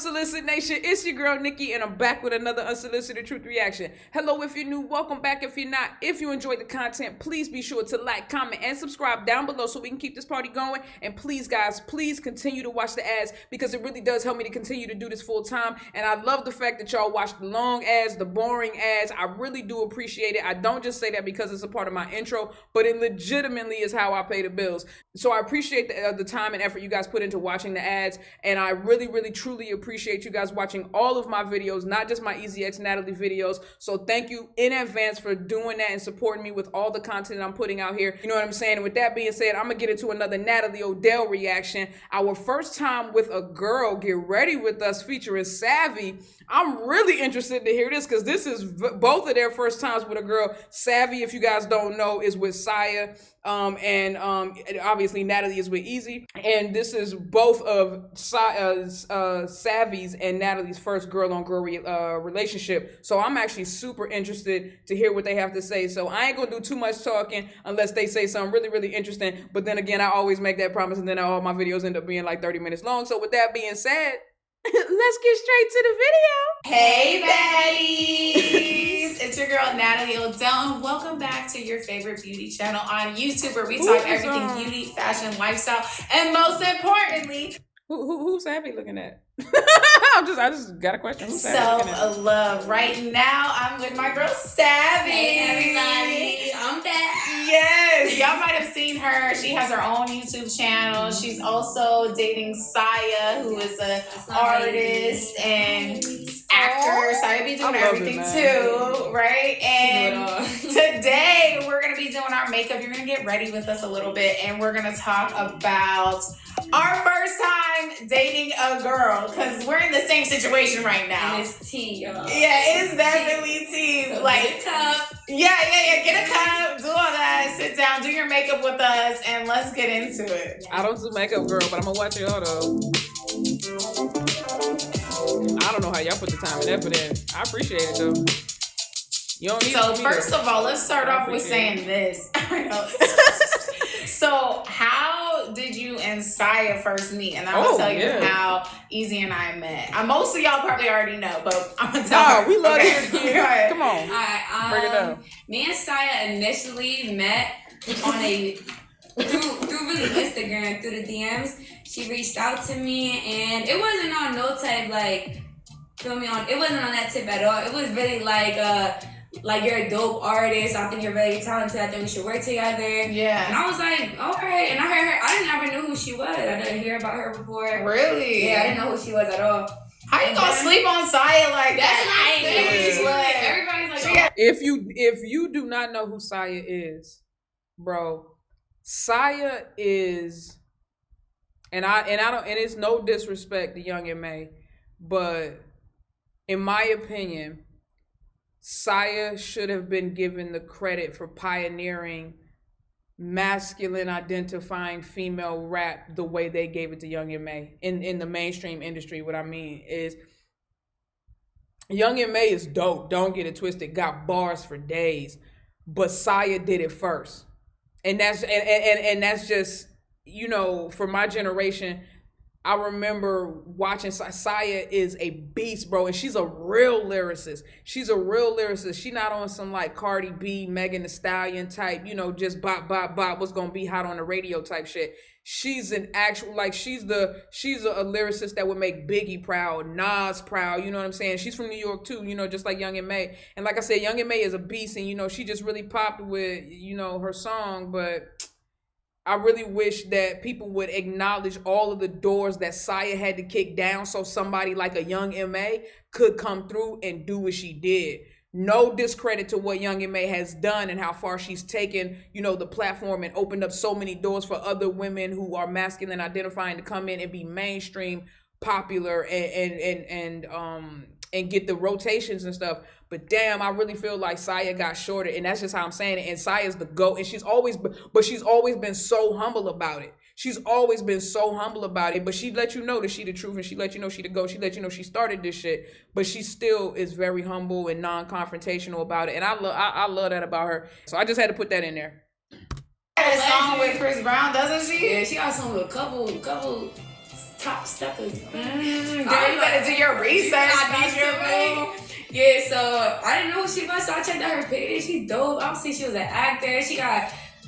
Unsolicited Nation? It's your girl Nikki, and I'm back with another Unsolicited Truth Reaction. Hello if you're new, welcome back if you're not. If you enjoyed the content, please be sure to like, comment, and subscribe down below so we can keep this party going. And please, guys, please continue to watch the ads because it really does help me to continue to do this full time. And I love the fact that y'all watch the long ads, the boring ads. I really do appreciate it. I don't just say that because it's a part of my intro, but it legitimately is how I pay the bills. So I appreciate the time and effort you guys put into watching the ads, and I really, truly appreciate you guys watching all of my videos, not just my Easy X Natalie videos. So thank you in advance for doing that and supporting me with all the content I'm putting out here. You know what I'm saying? And with that being said, I'm gonna get into another NATALIE ODELL reaction. Our first time with a girl, Get Ready With Us, featuring SAVAY. I'm really interested to hear this because this is both of their first times with a girl. SAVAY, if you guys don't know, is with Saya. And obviously NATALIE is with Easy, and this is both of SAVAY's and NATALIE's first girl-on-girl relationship. So I'm actually super interested to hear what they have to say. So I ain't gonna do too much talking unless they say something really interesting. But then again, I always make that promise, and then all my videos end up being like 30 minutes long. So with that being said, let's get straight to the video. Hey baddies, it's your girl NATALIE ODELL, and welcome back to your favorite beauty channel on YouTube, where we talk everything beauty, fashion, lifestyle, and most importantly, who's SAVAY looking at? I just got a question. Who's self-love. Right now, I'm with my girl SAVAY. Hey everybody, I'm back. Yes, y'all might have seen her. She has her own YouTube channel. She's also dating Saya, who is an artist and actor. Saya be doing everything too, right? And today we're gonna be doing our makeup. You're gonna get ready with us a little bit, and we're gonna talk about our first time dating a girl, because we're in the same situation right now. And it's tea, y'all. Yeah, it's definitely tea. So like, get a cup. Yeah. Get a cup, do all that, sit down, do your makeup with us, and let's get into it. I don't do makeup, girl, but I'm gonna watch y'all though. I don't know how y'all put the time and effort in. I appreciate it though. You don't need so first of all, let's start off with saying this. So how did you and Saya first meet? And I'm gonna tell you how Easy and I met. Most of y'all probably already know, but I'm gonna tell you. We love it again. Come on. All right, break it down. Me and Saya initially met on through really Instagram, through the DMs. She reached out to me, and it wasn't on no type like, it wasn't on that tip at all. It was really like you're a dope artist. I think you're really talented. I think we should work together. Yeah. And I was like, all right. And I heard her. I didn't ever know who she was. I didn't hear about her before. Really? Yeah, I didn't know who she was at all. How you gonna sleep on Saya like that? I ain't know who she was. Everybody's like, if you do not know who Saya is, bro, Saya is, and it's no disrespect to Young M.A., but in my opinion, Saya should have been given the credit for pioneering masculine identifying female rap the way they gave it to Young M.A. in the mainstream industry. What I mean is, Young M.A. is dope, don't get it twisted, got bars for days, but Saya did it first. And that's just, you know, for my generation, I remember watching. Saya is a beast, bro, and she's a real lyricist. She's She not on some like Cardi B, Megan Thee Stallion type, you know, just bop, what's gonna be hot on the radio type shit. She's an actual, like, she's a lyricist that would make Biggie proud, Nas proud, you know what I'm saying? She's from New York too, you know, just like Young M.A. And like I said, Young M.A. is a beast, and, you know, she just really popped with, you know, her song, but I really wish that people would acknowledge all of the doors that Saya had to kick down so somebody like a Young M.A. could come through and do what she did. No discredit to what Young M.A. has done and how far she's taken, you know, the platform and opened up so many doors for other women who are masculine identifying to come in and be mainstream, popular, and get the rotations and stuff. But damn, I really feel like Saya got shorted, and that's just how I'm saying it. And Saya's the GOAT, and she's always been so humble about it. She's always been so humble about it, but she let you know that she the truth, and she let you know she the GOAT. She let you know she started this shit, but she still is very humble and non-confrontational about it, and I love that about her. So I just had to put that in there. She had a song with Chris Brown, doesn't she? Yeah, she got a song with a couple top steppers. Girl, you better do your research. Yeah, so I didn't know who she was, so I checked out her page. She's dope. Obviously, she was an actor.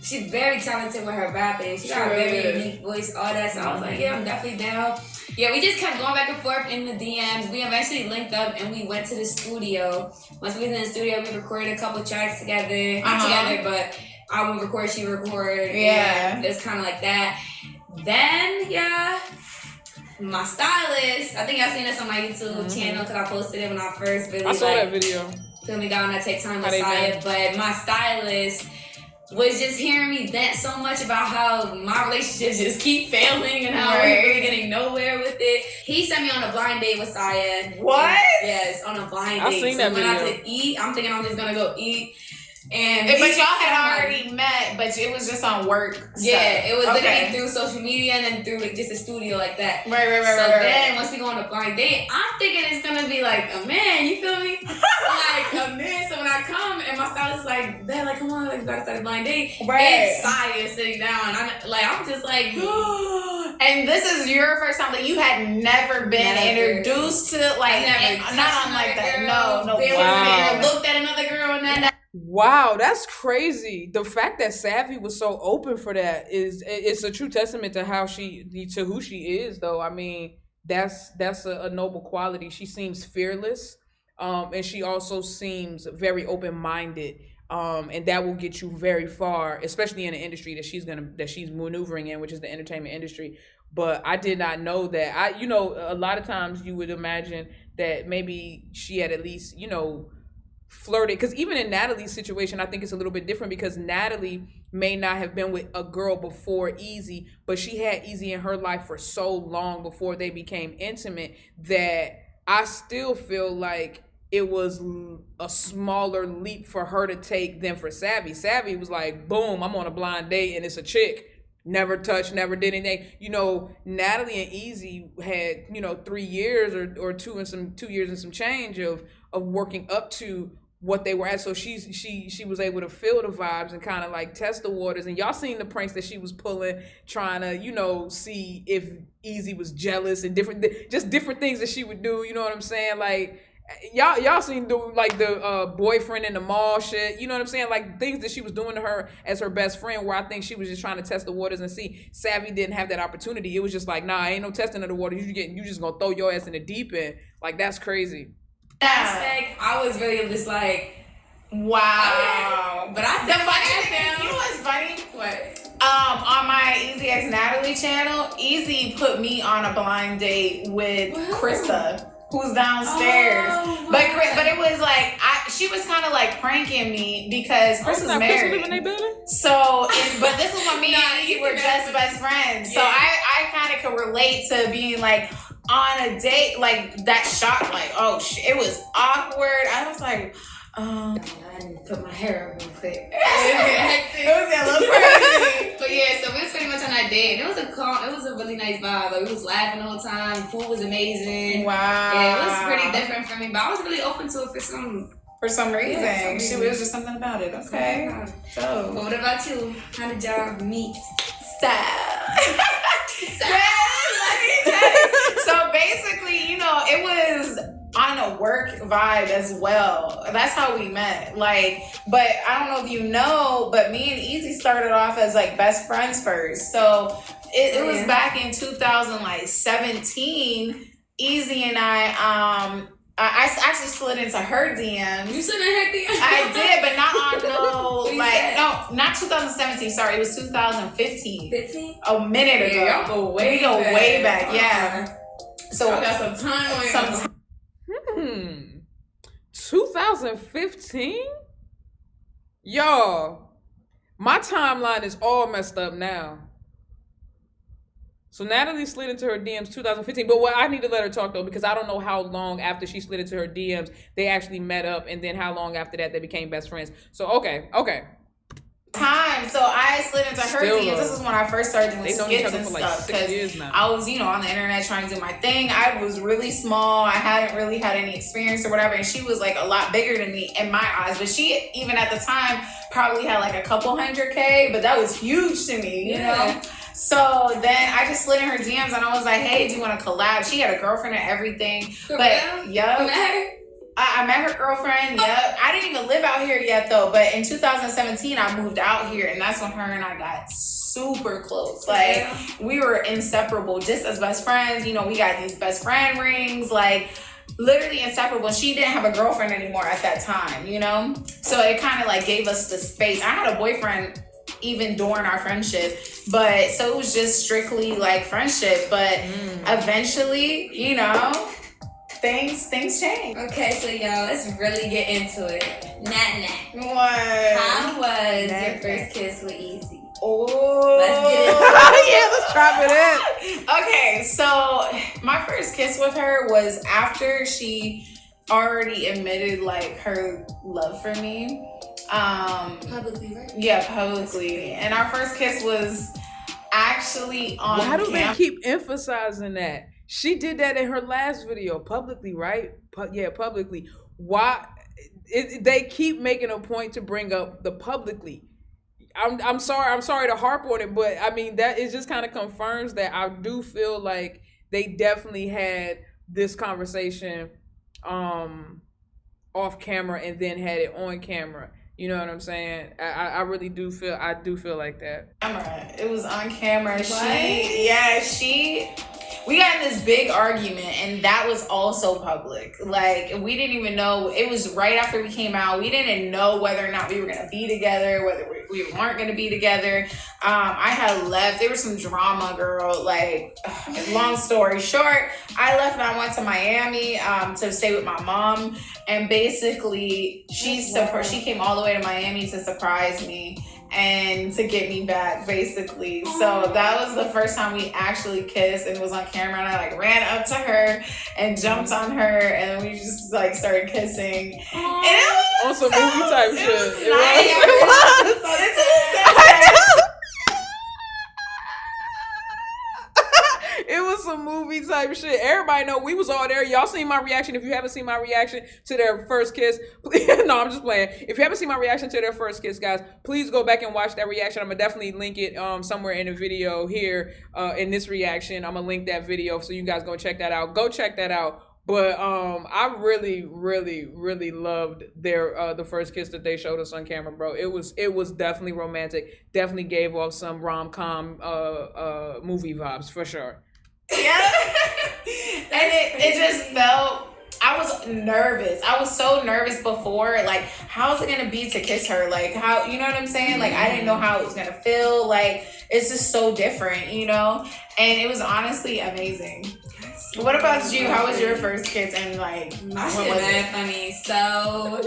She's very talented with her rapping. She got a very unique voice, all that. So I was like, yeah, I'm definitely down. Yeah, we just kept going back and forth in the DMs. We eventually linked up and we went to the studio. Once we was in the studio, we recorded a couple tracks together. Not together, but I would record, she would record. Yeah. It's kind of like that. Then, yeah, my stylist, I think y'all seen this on my YouTube channel because I posted it when I first really I saw that video. Feel me, God, when I take time with Saya. But my stylist was just hearing me vent so much about how my relationships just keep failing and how we're really getting nowhere with it. He sent me on a blind date with Saya. What? Yes, on a blind date. I seen that video. Went out to eat. I'm thinking I'm just gonna go eat. And but y'all had already met, but it was just on work. Yeah, it was literally through social media and then through like just a studio like that. Right. So then once we go on a blind date, I'm thinking it's gonna be like a man, you feel me? Like a man. So when I come and my stylist is like, "Dad, like come on, like we gotta start a blind date." It's Saya sitting down. I'm just like and this is your first time, like you had never been introduced to like not on like that. Girl. No. Wow. Looked at another girl and then Wow, that's crazy. The fact that Savvy was so open for that it's a true testament to who she is, though. I mean, that's a noble quality. She seems fearless, and she also seems very open-minded, and that will get you very far, especially in the industry that she's maneuvering in, which is the entertainment industry. But I did not know that. A lot of times you would imagine that maybe she had at least, flirted, because even in Natalie's situation, I think it's a little bit different because Natalie may not have been with a girl before Easy, but she had Easy in her life for so long before they became intimate that I still feel like it was a smaller leap for her to take than for Savvy. Savvy was like, boom, I'm on a blind date and it's a chick. Never touched, never did anything. Natalie and Easy had, 3 years or 2 years and some change of working up to what they were at. So she was able to feel the vibes and kind of like test the waters. And y'all seen the pranks that she was pulling, trying to, see if Easy was jealous and different things that she would do. You know what I'm saying? Like, y'all seen the boyfriend in the mall shit, you know what I'm saying? Like things that she was doing to her as her best friend, where I think she was just trying to test the waters and see. Savvy didn't have that opportunity. It was just like, nah, ain't no testing of the waters. You just gonna throw your ass in the deep end. Like that's crazy. Aspect, I was really just like, wow. Okay. But I said, you know what's funny? What? On my Easy X Natalie channel, Easy put me on a blind date with Krista, who's downstairs. But it was like she was kind of like pranking me because Chris is married. So, but this is when me and Easy were just best friends. So I kind of could relate to being like on a date, like that shot, like it was awkward. I was like, I didn't put my hair up real quick. It was a little crazy. But yeah, so we was pretty much on that date. And it was a really nice vibe. Like we was laughing the whole time. Food was amazing. Wow. Yeah, it was pretty different for me, but I was really open to it for some reason. It was just something about it. Okay. So what about you? How did y'all meet? Style. So basically, it was on a work vibe as well. That's how we met. But I don't know if you know, but me and Easy started off as like best friends first. So it was back in 2017. Easy and I actually slid into her DMs. You slid in her DMs? I did, but not on not 2017. Sorry, it was 2015. 15? A minute ago. Y'all go way back. Yeah. So I got some time on 2015? Y'all, my timeline is all messed up now. So Natalie slid into her DMs 2015, but I need to let her talk though, because I don't know how long after she slid into her DMs they actually met up, and then how long after that they became best friends. So okay. So I slid into her DMs. This is when I first started doing skits and stuff. Because I was, on the internet trying to do my thing. I was really small. I hadn't really had any experience or whatever, and she was like a lot bigger than me in my eyes. But she, even at the time, probably had like a couple 100K, but that was huge to me, you know? So then I just slid in her DMs and I was like, hey, do you want to collab? She had a girlfriend and everything. But yup. I met her girlfriend. Yep. I didn't even live out here yet though. But in 2017, I moved out here, and that's when her and I got super close. Like we were inseparable, just as best friends. You know, we got these best friend rings, like literally inseparable. She didn't have a girlfriend anymore at that time, you know? So it kind of like gave us the space. I had a boyfriend even during our friendship, but so it was just strictly like friendship. But eventually, you know, things change. Okay, so y'all, let's really get into it. Nat. What? How was your first kiss with Easy? Oh, let's get into it. Yeah, let's drop it in. Okay, so my first kiss with her was after she already admitted like her love for me. Publicly, right? Yeah, publicly. And our first kiss was actually on Why do they keep emphasizing that? She did that in her last video, publicly, right? Yeah, publicly. Why? They keep making a point to bring up the publicly. I'm sorry to harp on it, but I mean that it just kind of confirms that I do feel like they definitely had this conversation off camera and then had it on camera. You know what I'm saying? I really do feel like that. It was on camera. We got in this big argument, and that was also public. Like, we didn't even know. It was right after we came out. We didn't know whether or not we were going to be together, whether we weren't going to be together. I had left. There was some drama, girl. Like, long story short, I left and I went to Miami to stay with my mom. And basically, she came all the way to Miami to surprise me and to get me back, basically. So that was the first time we actually kissed, and it was on camera, and I like ran up to her and jumped on her, and we just like started kissing. And it was on some movie type shit. It was. So this is it was some movie type shit. Everybody know we was all there. Y'all seen my reaction. If you haven't seen my reaction to their first kiss, no, I'm just playing. If you haven't seen my reaction to their first kiss, guys, please go back and watch that reaction. I'm gonna definitely link it somewhere in the video here in this reaction. I'm gonna link that video so you guys go check that out. Go check that out. But I really, really, really loved their the first kiss that they showed us on camera, bro. It was definitely romantic. Definitely gave off some rom-com movie vibes for sure. Yeah. And it just felt, I was nervous. I was so nervous before. Like, how's it gonna be to kiss her? Like, how, you know what I'm saying? Like, I didn't know how it was gonna feel. Like, it's just so different, you know? And it was honestly amazing. What about you? How was your first kiss? And like, my shit mad funny. So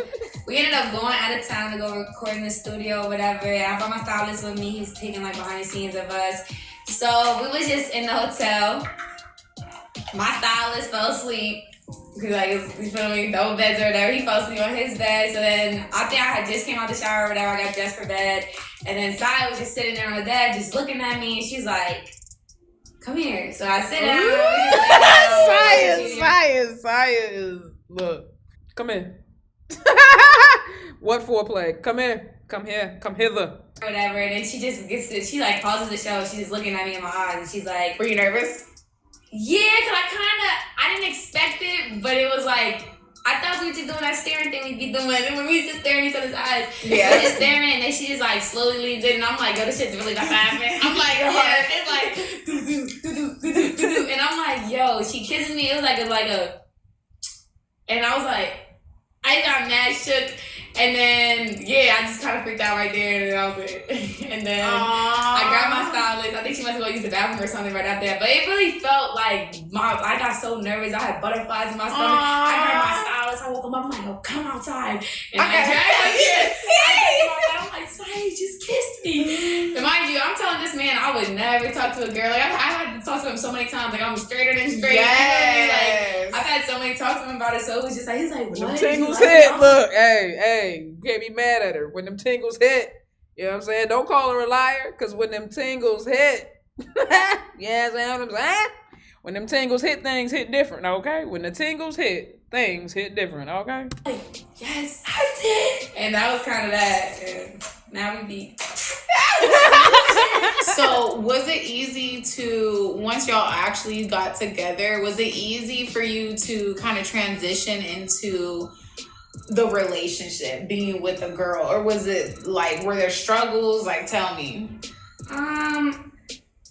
we ended up going out of town to go record in the studio or whatever. I brought my stylist with me. He was taking like behind the scenes of us. So we was just in the hotel. My stylist fell asleep. Like, you feel me? Double beds or whatever. He fell asleep on his bed. So then I think I had just came out the shower or whatever. I got dressed for bed. And then Saya was just sitting there on the bed, just looking at me. And she's like, come here. So I sit down. Science. Look, come in. What foreplay? Come in. Come here. Come hither. Whatever. And then she just gets to, she like pauses the show. She's just looking at me in my eyes. And she's like, were you nervous? Yeah, because I didn't expect it. But it was like, I thought we were just doing that staring thing we'd be doing. And when we was just staring each other's eyes. Yeah. So just staring. And then she just like slowly leans in. And I'm like, yo, this shit's really not happening. I'm like, yeah. It's like, and I'm like, yo, she kisses me. It was like a, and I was like, I got mad shook. And then, yeah, I just kind of freaked out right there, and that was it. And then I grabbed my stylist. I think she must have used the bathroom or something right after that. But it really felt like I got so nervous. I had butterflies in my stomach. I grabbed my stylist. I woke him up. I'm like, oh, come outside. And I dragged him here. I'm like, Sai, just kissed me. And mind you, I'm telling this man I would never talk to a girl. Like, I had to talk to him so many times. Like, I'm straighter than straight. Yes. Like, I've had so many talks to him about it. So it was just like, he's like, what? When them tingles hit, look, hey, you can't be mad at her. When them tingles hit, you know what I'm saying? Don't call her a liar, because when them tingles hit, yeah, you know what I'm saying? When them tingles hit, things hit different, okay? When the tingles hit, things hit different, okay? Like, yes, I did. And that was kind of that. And now we be. So was it easy to, once y'all actually got together, was it easy for you to kind of transition into the relationship, being with a girl? Or was it like, were there struggles? Like, tell me.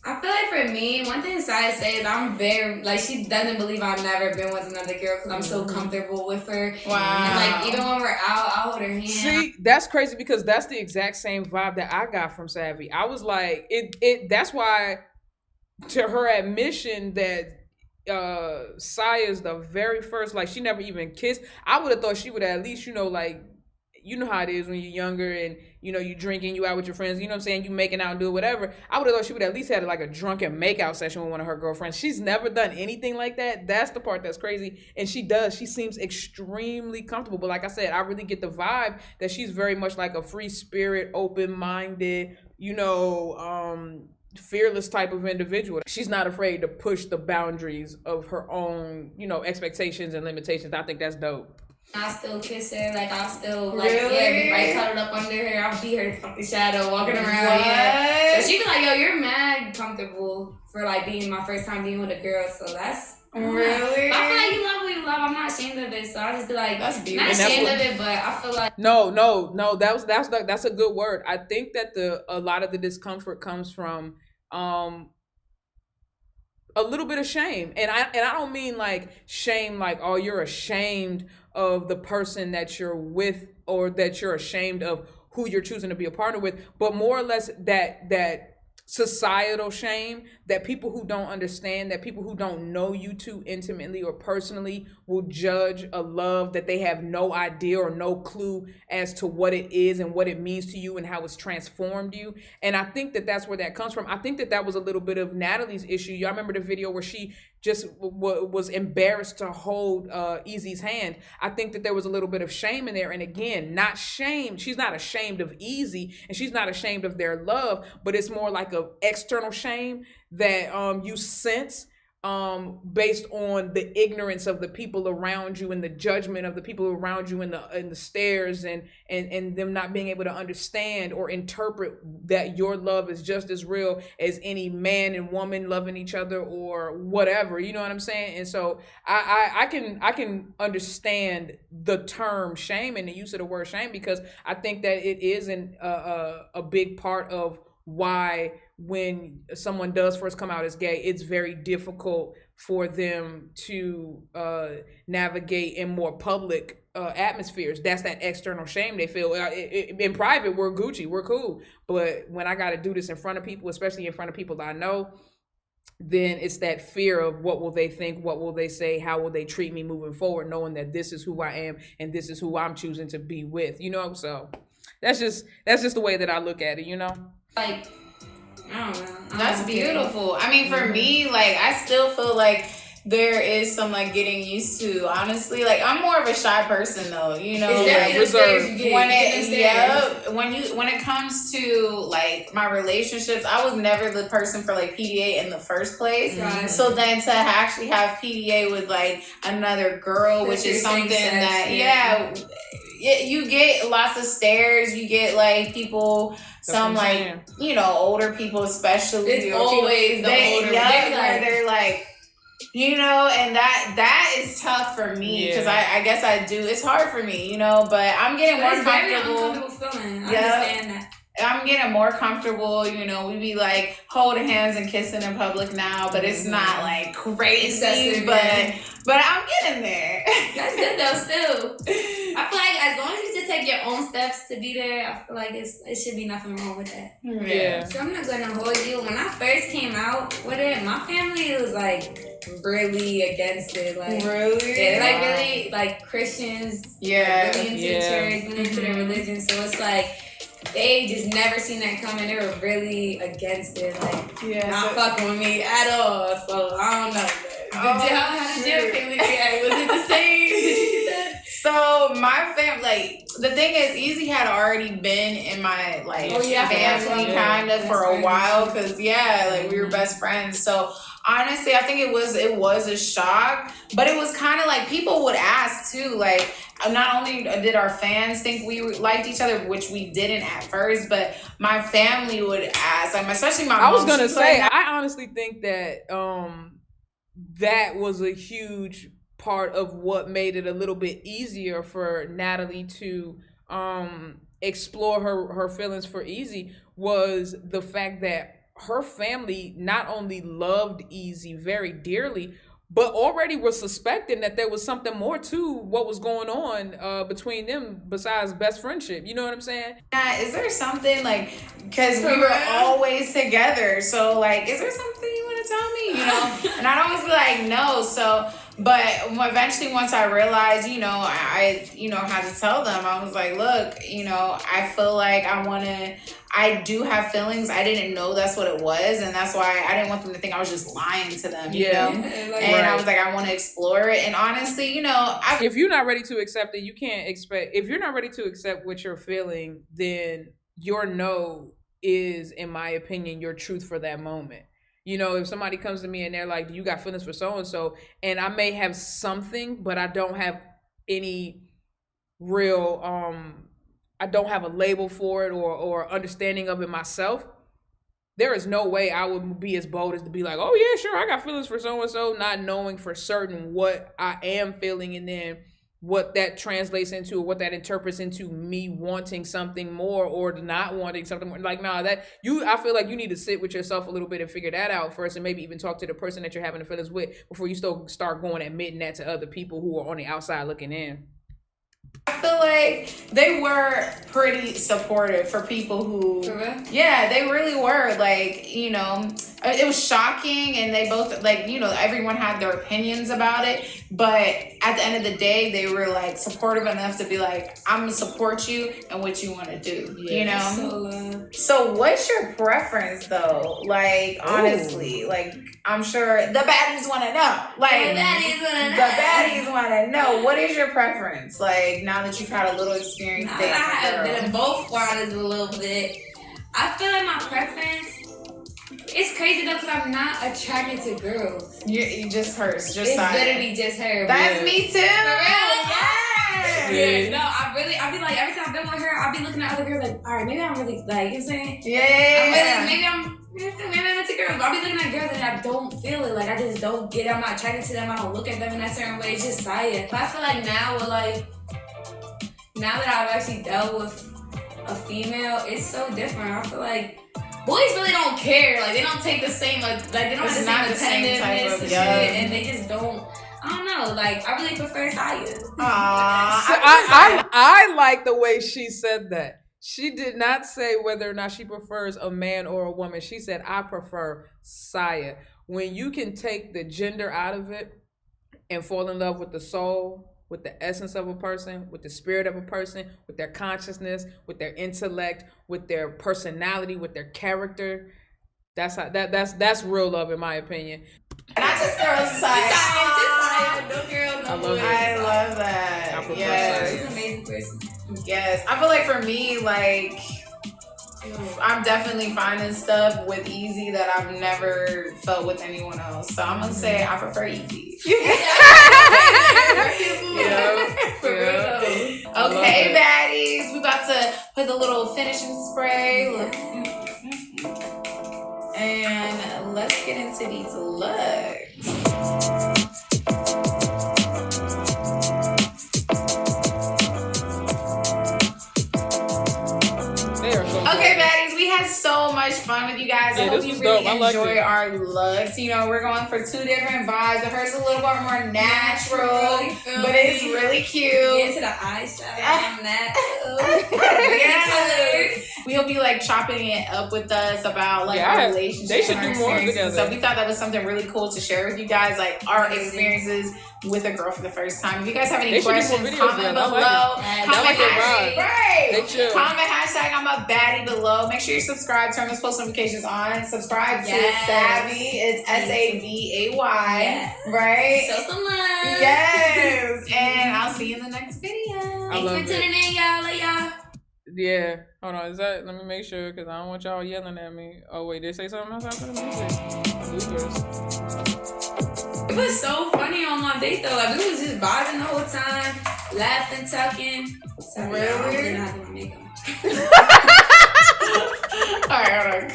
I feel like for me, one thing Saya says is I'm very, like, she doesn't believe I've never been with another girl because I'm so comfortable with her. Wow. And, like, even when we're out, I'll hold her hand. See, that's crazy because that's the exact same vibe that I got from Savvy. I was like, that's why, to her admission that Saya's the very first, like, she never even kissed. I would have thought she would at least, like, you know how it is when you're younger and, you drinking, you out with your friends, you know what I'm saying, you making out and do whatever. I would have thought she would at least had like a drunken makeout session with one of her girlfriends. She's never done anything like that. That's the part that's crazy. And she does. She seems extremely comfortable. But like I said, I really get the vibe that she's very much like a free spirit, open-minded, fearless type of individual. She's not afraid to push the boundaries of her own, expectations and limitations. I think that's dope. I still kiss her, like, I'll still, like, really? everybody cuddled up under her. I'll be her fucking shadow walking around. What? Yeah. So she be like, yo, you're mad comfortable for, like, being my first time being with a girl. So that's... Really? But I feel like you love what you love. I'm not ashamed of it. So I just be like, that's beautiful. not ashamed of it, but I feel like... No, that's a good word. I think that a lot of the discomfort comes from a little bit of shame. And I don't mean like shame like, oh, you're ashamed of the person that you're with or that you're ashamed of who you're choosing to be a partner with, but more or less that societal shame that people who don't understand, that people who don't know you too intimately or personally will judge a love that they have no idea or no clue as to what it is and what it means to you and how it's transformed you. And I think that that's where that comes from. I think that was a little bit of Natalie's issue. Y'all remember the video where she just was embarrassed to hold Easy's hand. I think that there was a little bit of shame in there. And again, not shame. She's not ashamed of Easy and she's not ashamed of their love, but it's more like a external shame that you sense based on the ignorance of the people around you and the judgment of the people around you in the stares and them not being able to understand or interpret that your love is just as real as any man and woman loving each other or whatever, you know what I'm saying? And so I can understand the term shame and the use of the word shame because I think that it is a big part of why when someone does first come out as gay, it's very difficult for them to navigate in more public atmospheres. That's that external shame they feel. In private, we're Gucci, we're cool. But when I got to do this in front of people, especially in front of people that I know, then it's that fear of what will they think, what will they say, how will they treat me moving forward, knowing that this is who I am and this is who I'm choosing to be with, So that's just the way that I look at it, Like, I don't know. That's beautiful. I mean, for me, like, I still feel like there is some, like, getting used to, honestly. Like, I'm more of a shy person, though, like, reserved. When it comes to, like, my relationships, I was never the person for, like, PDA in the first place. Right. So then to actually have PDA with, like, another girl, which is something that, you get lots of stares. You get, like, people... Some like older people especially. It's always the older people. They're like, and that is tough for me because I guess I do. It's hard for me, but I'm getting more comfortable. Very uncomfortable feeling. I understand that. I'm getting more comfortable, we be like holding hands and kissing in public now, but it's not like crazy, but I'm getting there. That's good though, still. I feel like as long as you just take your own steps to be there, I feel like it should be nothing wrong with that. Yeah. So I'm not gonna hold you. When I first came out with it, my family was like really against it. Like really? Yeah, like really like Christians. Yeah. Really into the church, really into their religion. So it's like they just never seen that coming. They were really against it, like not fucking with me at all. So I don't know. How did your family react? Was it the same? Did you get that? So my family, like the thing is, Easy had already been in my family kind of for a while because we were best friends. So honestly, I think it was a shock, but it was kind of like people would ask too, like not only did our fans think we liked each other, which we didn't at first, but my family would ask, especially my mom. I was gonna say, I honestly think that that was a huge part of what made it a little bit easier for Natalie to explore her feelings for Easy, was the fact that her family not only loved Easy very dearly, but already were suspecting that there was something more to what was going on between them besides best friendship. You know what I'm saying? Is there something like, because we were always together, so like, is there something you want to tell me? You know, and I'd always be like, no. So, but eventually, once I realized, you know, I had to tell them. I was like, look, you know, I feel like I do have feelings. I didn't know that's what it was, and that's why I didn't want them to think I was just lying to them, you know? And I was like, I want to explore it. And honestly, you know, if you're not ready to accept it, you can't expect, if you're not ready to accept what you're feeling, then your no is, in my opinion, your truth for that moment. You know, if somebody comes to me and they're like, do you got feelings for so-and-so? And I may have something, but I don't have any real, I don't have a label for it or understanding of it myself, there is no way I would be as bold as to be like, oh yeah, sure, I got feelings for so-and-so, not knowing for certain what I am feeling and then what that translates into, or what that interprets into me wanting something more or not wanting something more. Like, nah, I feel like you need to sit with yourself a little bit and figure that out first, and maybe even talk to the person that you're having the feelings with before you still start going admitting that to other people who are on the outside looking in. I feel like they were pretty supportive for people who, yeah, they really were. Like, you know, it was shocking, and they both, like, you know, everyone had their opinions about it, but at the end of the day, they were like supportive enough to be like, I'm gonna support you and what you want to do, you know? So what's your preference though? Like, honestly, like, I'm sure the baddies want to know. Like, the baddies want to know. What is your preference? Like, now that you've had a little experience dating I have a been girl. in both waters a little bit. I feel like my preference, it's crazy though, because I'm not attracted to girls. You just hers, just it's side. literally just her. That's me too. For real, Yeah. No, I be like, every time I've been with her, I'll be looking at other girls like, all right, maybe I'm really, like, you know what I'm saying? Yeah. Maybe I'm into girls, but I'll be looking at girls and I don't feel it. Like, I just don't get it. I'm not attracted to them. I don't look at them in that certain way. It's just Saya. But I feel like now with, like, now that I've actually dealt with a female, it's so different. I feel like boys really don't care. Like, they don't take the same, like they don't have the same attentiveness and shit, and they just don't. I don't know. Like, I really prefer Saya. I like the way she said that. She did not say whether or not she prefers a man or a woman. She said, I prefer Saya. When you can take the gender out of it and fall in love with the soul, with the essence of a person, with the spirit of a person, with their consciousness, with their intellect, with their personality, with their character, that's real love, in my opinion. And I just girls Saya. No girl, no I love boys. I love that. I prefer Yes. She's an amazing person. Yes. I feel like for me, like, I'm definitely finding stuff with Easy that I've never felt with anyone else. So I'm gonna say I prefer Easy. Okay, baddies. We about to put the little finishing spray. Look. And let's get into these looks. Okay, baddies, we had so much fun with you guys. I hope you really enjoy our looks. You know, we're going for 2 different vibes. The first is a little bit more natural, but it's really cute. Get into the eyeshadow on that. Yes. We hope you like chopping it up with us about like our relationship. They should do more together. So we thought that was something really cool to share with you guys, like our experiences with a girl for the first time. If you guys have any questions, comment below. Comment hashtag I'm a baddie below. Make sure you subscribe, turn those post notifications on. Subscribe to Savvy. It's SAVAY. Right? Show some love. Yes. And I'll see you in the next video. Thanks for tuning in, y'all. Love y'all. Yeah. Hold on. Is that? Let me make sure, because I don't want y'all yelling at me. Oh, wait. Did they say something else after the music? It was so funny on my date, though. Like, we was just vibing the whole time. Laughing, talking. Sorry, Really? I don't really know how to do my makeup. Alright,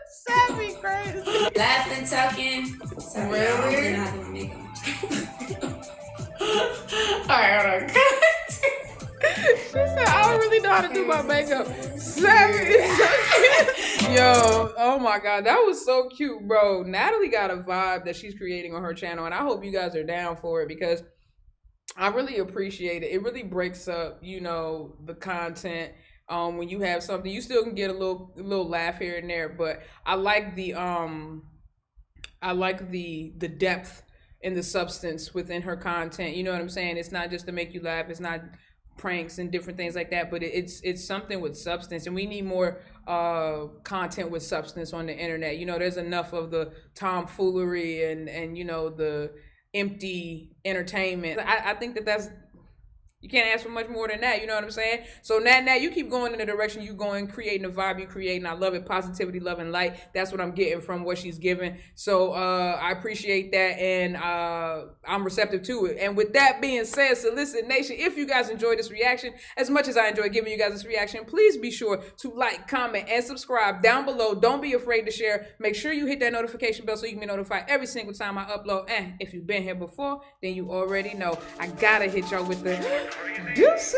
Savvy crazy. Laughing, talking. Sorry, I don't really know how to do my makeup. Alright. She said, I don't really know how to do my makeup. Savvy is so cute. Yo, oh my God, that was so cute, bro. Natalie got a vibe that she's creating on her channel, and I hope you guys are down for it because I really appreciate it. It really breaks up, you know, the content. When you have something, you still can get a little laugh here and there, but I like the depth and the substance within her content. You know what I'm saying? It's not just to make you laugh. It's not pranks and different things like that, but it's something with substance, and we need more content with substance on the internet. You know, there's enough of the tomfoolery and you know, the empty entertainment. I think that's, you can't ask for much more than that. You know what I'm saying? So now you keep going in the direction you going, creating the vibe you create, and I love it. Positivity, love, and light. That's what I'm getting from what she's giving. So I appreciate that, and I'm receptive to it. And with that being said, Solicit Nation, if you guys enjoyed this reaction as much as I enjoy giving you guys this reaction, please be sure to like, comment, and subscribe down below. Don't be afraid to share. Make sure you hit that notification bell so you can be notified every single time I upload. And if you've been here before, then you already know I gotta hit y'all with the deuces.